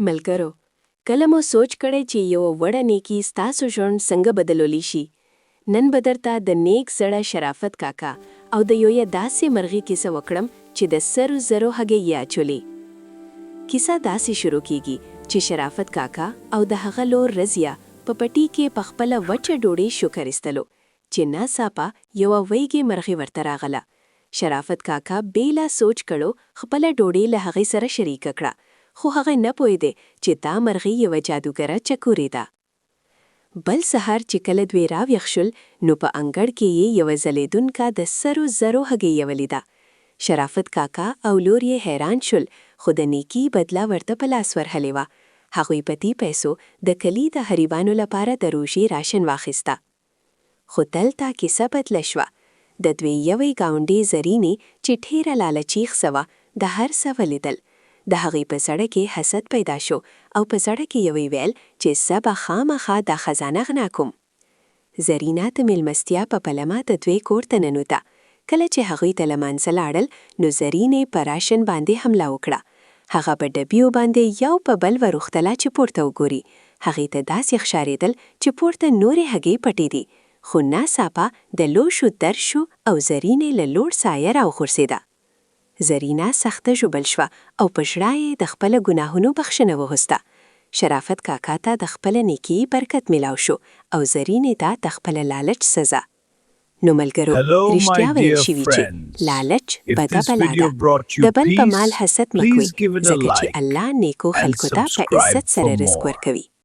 ملګرو، کله مو سوچ کړی چې یو وړه نیکی ستاسو ژوند څنګه بدلولی شي؟ نن به درته د نیک زړه شرافت کاکا او د یوې داسې مرغۍ کیسه وکړم چې د سرو زرو هګۍ یې اچولې. کیسه داسې شروع کیږي چې شرافت کاکا او د هغه لور رضیه په پټي کې په خپله وچه ډوډۍ شکر ایستلو چې ناڅاپه یوه ویږې مرغۍ ورته راغله. شرافت کاکا بیله سوچ کړو خپله ډوډۍ له هغې سره شریکه کړه، خو هغه نه پوهېدی چې دا مرغۍ یوه جادوګره چکورې ده. بل سهار چې کله دوی راویښ شول نو په انګړ کې یې یوه ځلېدونکه د سرو زرو هګۍ ولیده. شرافت کاکا او لور یې حیران شول، خو د نیکي بدله ورته په لاس ورهلې وه. هغوی په دې پیسو د کلي د غریبانو لپاره د روژې راشن واخیسته. خو دلته کیسه بدله شوه. د دوی یوې ګاونډۍ زرینې چې ډېره لالچیغه وه د هر څه ولیدل. د هغې په زړه کې حسد پیدا شو او په زړه کې یې ویل چې زه به خامخا دا خزانه غنا کوم. زرینه د میلمستیا په پلمه د دوی کور ته ننوته. کله چې هغوی ته لمانځه لاړل نو زرینې په راشن باندې حمله وکړه. هغه په ډبیو باندې یو په بل وروختله چې پورته وګوري. هغې ته داسې ښکارېدل چې پورته نورې هګۍ پټې دي، خو ناڅاپه د لوښو درد شو او زرینې له لوړ سایه راوغورځېده. زرینه سخته ژوبل شوه او په ژړا یې د خپله ګناهونو بخښنه وغوښته. شرافت کاکا ته د خپله نیکۍ برکت میلاو شو او زرینې ته د خپله لالچ سزا. نو ملګرو، رښتیا ویل شوي چې لالچ بده بلا ده. د بل په مال حسد مه کوئ، ځکه چې الله نیکو خلکو ته په عزت سره رزق ورکوي.